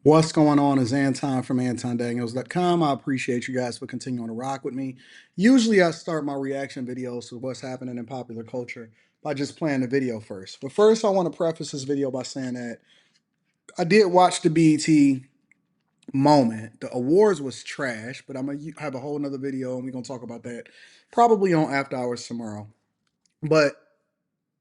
What's going on is Anton from antondaniels.com. I appreciate you guys for continuing to rock with me. Usually I start my reaction videos to what's happening in popular culture by just playing the video first. But first I want to preface this video by saying that I did watch the BET moment. The awards was trash, but I'm going to have a whole nother video and we're going to talk about that probably on After Hours tomorrow. But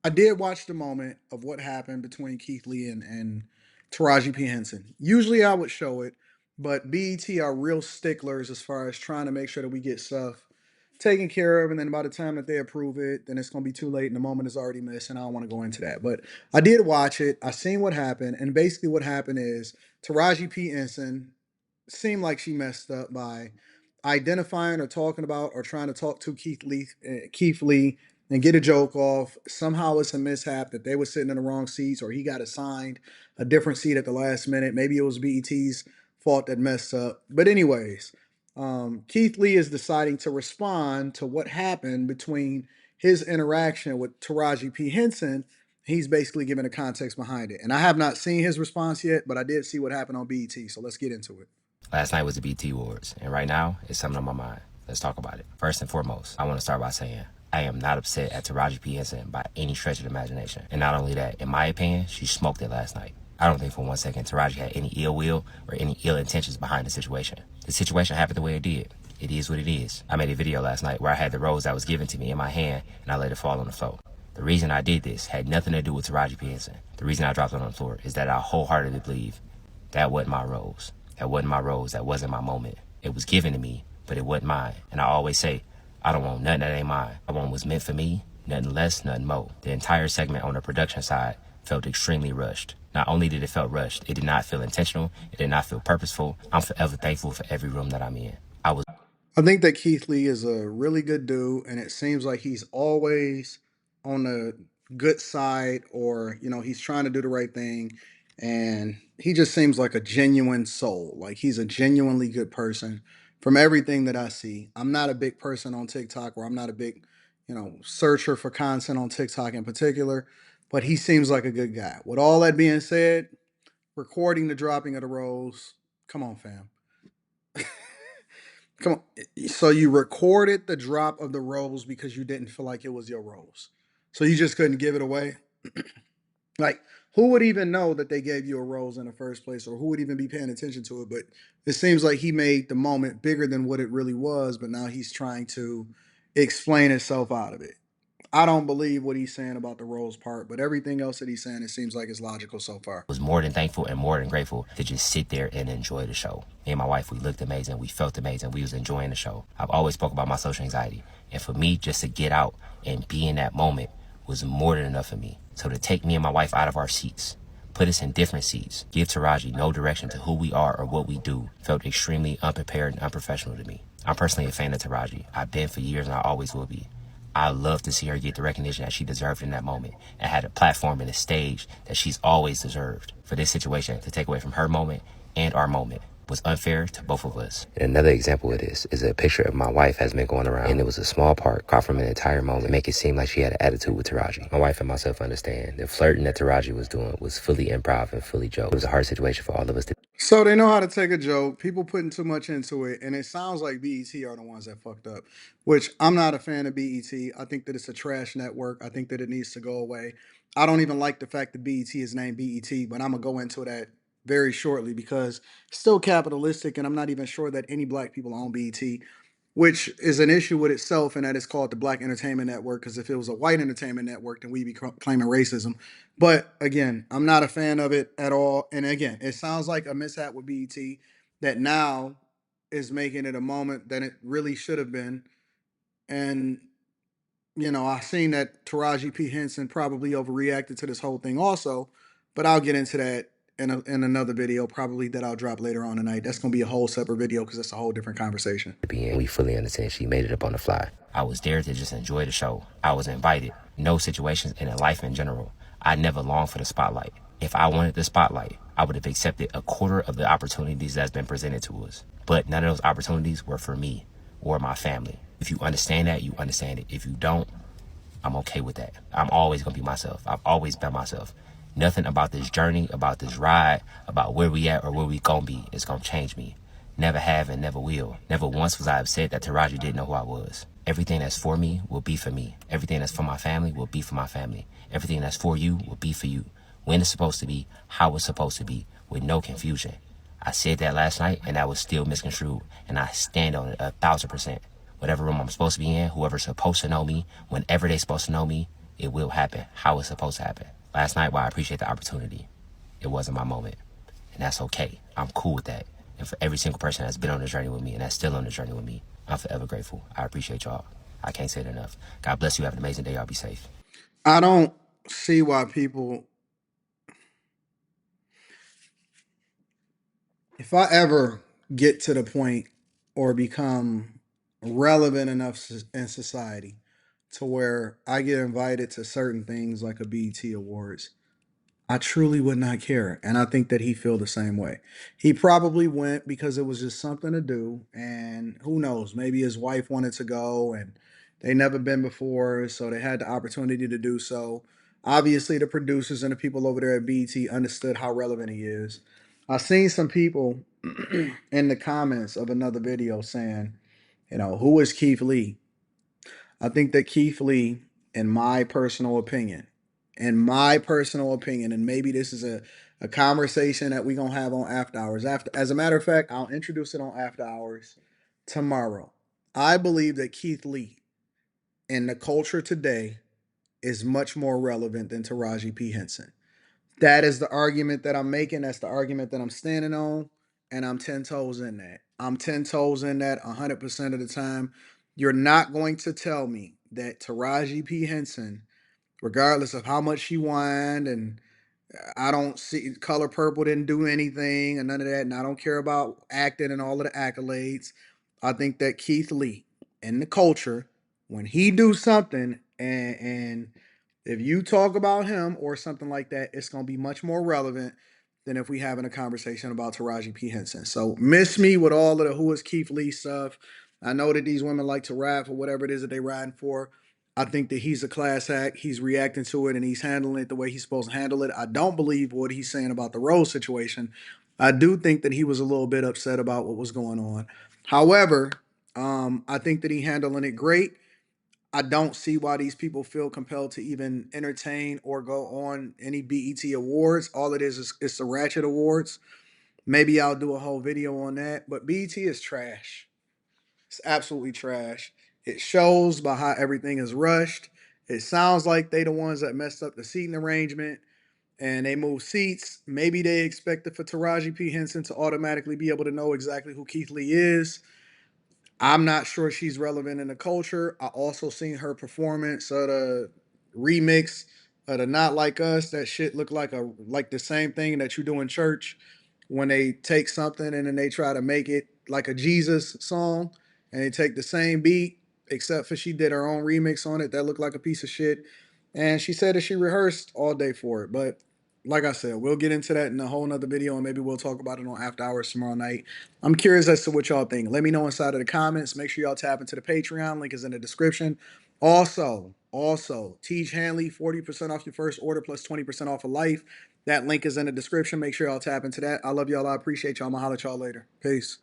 I did watch the moment of what happened between Keith Lee and Taraji P. Henson. Usually I would show it, but BET are real sticklers as far as trying to make sure that we get stuff taken care of. And then by the time that they approve it, then it's going to be too late and the moment is already missed. And I don't want to go into that. But I did watch it. I seen what happened. And basically what happened is Taraji P. Henson seemed like she messed up by identifying or talking about or trying to talk to Keith Lee and get a joke off. Somehow it's a mishap that they were sitting in the wrong seats or he got assigned a different seat at the last minute. Maybe it was BET's fault that messed up. But anyways, Keith Lee is deciding to respond to what happened between his interaction with Taraji P. Henson. He's basically giving a context behind it. And I have not seen his response yet, but I did see what happened on BET. So let's get into it. Last night was the BT Awards, and right now, it's something on my mind. Let's talk about it. First and foremost, I want to start by saying I am not upset at Taraji P. Henson by any stretch of the imagination. And not only that, in my opinion, she smoked it last night. I don't think for one second Taraji had any ill will or any ill intentions behind the situation. The situation happened the way it did. It is what it is. I made a video last night where I had the rose that was given to me in my hand and I let it fall on the floor. The reason I did this had nothing to do with Taraji P. Henson. The reason I dropped it on the floor is that I wholeheartedly believe that wasn't my rose. That wasn't my rose. That wasn't my moment. It was given to me, but it wasn't mine. And I always say, I don't want nothing that ain't mine. I want what's meant for me, nothing less, nothing more. The entire segment on the production side felt extremely rushed. Not only did it feel rushed, it did not feel intentional. It did not feel purposeful. I'm forever thankful for every room that I'm in. I think that Keith Lee is a really good dude, and it seems like he's always on the good side, or he's trying to do the right thing, and he just seems like a genuine soul. Like he's a genuinely good person from everything that I see. I'm not a big person on TikTok, or I'm not a big, searcher for content on TikTok in particular, but he seems like a good guy. With all that being said, recording the dropping of the rose, come on, fam. Come on. So you recorded the drop of the rose because you didn't feel like it was your rose. So you just couldn't give it away. Like, who would even know that they gave you a rose in the first place, or who would even be paying attention to it? But it seems like he made the moment bigger than what it really was, but now he's trying to explain himself out of it. I don't believe what he's saying about the rose part, but everything else that he's saying, it seems like it's logical so far. Was more than thankful and more than grateful to just sit there and enjoy the show. Me and my wife, we looked amazing. We felt amazing. We was enjoying the show. I've always spoke about my social anxiety. And for me, just to get out and be in that moment was more than enough for me. So to take me and my wife out of our seats, put us in different seats, give Taraji no direction to who we are or what we do, felt extremely unprepared and unprofessional to me. I'm personally a fan of Taraji. I've been for years and I always will be. I love to see her get the recognition that she deserved in that moment and had a platform and a stage that she's always deserved. For this situation to take away from her moment and our moment was unfair to both of us. And another example of this is a picture of my wife has been going around, and it was a small part cropped from an entire moment to make it seem like she had an attitude with Taraji. My wife and myself understand the flirting that Taraji was doing was fully improv and fully joke. It was a hard situation for all of us to. So they know how to take a joke. People putting too much into it, and it sounds like BET are the ones that fucked up. Which I'm not a fan of BET. I think that it's a trash network. I think that it needs to go away. I don't even like the fact that BET is named BET, but I'm gonna go into that very shortly because it's still capitalistic, and I'm not even sure that any black people own BET, which is an issue with itself, and that it's called the Black Entertainment Network. Because if it was a white entertainment network, then we'd be claiming racism. But again, I'm not a fan of it at all. And again, it sounds like a mishap with BET that now is making it a moment that it really should have been. And I've seen that Taraji P. Henson probably overreacted to this whole thing also, but I'll get into that in another video, probably that I'll drop later on tonight. That's going to be a whole separate video because it's a whole different conversation. We fully understand she made it up on the fly. I was there to just enjoy the show. I was invited. No situations and in life in general. I never longed for the spotlight. If I wanted the spotlight, I would have accepted a quarter of the opportunities that's been presented to us. But none of those opportunities were for me or my family. If you understand that, you understand it. If you don't, I'm okay with that. I'm always going to be myself. I've always been myself. Nothing about this journey, about this ride, about where we at or where we gonna be is gonna change me. Never have and never will. Never once was I upset that Taraji didn't know who I was. Everything that's for me will be for me. Everything that's for my family will be for my family. Everything that's for you will be for you. When it's supposed to be, how it's supposed to be, with no confusion. I said that last night and that was still misconstrued, and I stand on it 1,000%. Whatever room I'm supposed to be in, whoever's supposed to know me, whenever they're supposed to know me, it will happen how it's supposed to happen. Last night, while I appreciate the opportunity, it wasn't my moment. And that's okay. I'm cool with that. And for every single person that's been on the journey with me and that's still on the journey with me, I'm forever grateful. I appreciate y'all. I can't say it enough. God bless you. Have an amazing day. Y'all be safe. I don't see why people, if I ever get to the point or become relevant enough in society to where I get invited to certain things like a BET Awards, I truly would not care. And I think that he feel the same way. He probably went because it was just something to do. And who knows, maybe his wife wanted to go and they never been before. So they had the opportunity to do so. Obviously, the producers and the people over there at BT understood how relevant he is. I've seen some people in the comments of another video saying, who is Keith Lee? I think that Keith Lee, in my personal opinion, and maybe this is a conversation that we're gonna have on After Hours. As a matter of fact, I'll introduce it on After Hours tomorrow. I believe that Keith Lee in the culture today is much more relevant than Taraji P. Henson. That is the argument that I'm making. That's the argument that I'm standing on. And I'm 10 toes in that. I'm 10 toes in that 100% of the time. You're not going to tell me that Taraji P. Henson, regardless of how much she whined and I don't see Color Purple didn't do anything and none of that, and I don't care about acting and all of the accolades. I think that Keith Lee in the culture, when he do something, and if you talk about him or something like that, it's gonna be much more relevant than if we having a conversation about Taraji P. Henson. So miss me with all of the who is Keith Lee stuff. I know that these women like to rap or whatever it is that they riding for. I think that he's a class act. He's reacting to it and he's handling it the way he's supposed to handle it. I don't believe what he's saying about the Rose situation. I do think that he was a little bit upset about what was going on. However, I think that he handling it great. I don't see why these people feel compelled to even entertain or go on any BET awards. All it is it's the Ratchet Awards. Maybe I'll do a whole video on that. But BET is trash. It's absolutely trash. It shows by how everything is rushed. It sounds like they the ones that messed up the seating arrangement and they moved seats. Maybe they expected for Taraji P. Henson to automatically be able to know exactly who Keith Lee is. I'm not sure she's relevant in the culture. I also seen her performance of the remix of the Not Like Us. That shit looked like the same thing that you do in church when they take something and then they try to make it like a Jesus song and they take the same beat, except for she did her own remix on it that looked like a piece of shit. And she said that she rehearsed all day for it. But like I said, we'll get into that in a whole nother video and maybe we'll talk about it on After Hours tomorrow night. I'm curious as to what y'all think. Let me know inside of the comments. Make sure y'all tap into the Patreon. Link is in the description. Also, Teach Hanley, 40% off your first order plus 20% off of life. That link is in the description. Make sure y'all tap into that. I love y'all. I appreciate y'all. I'm going to holler at y'all later. Peace.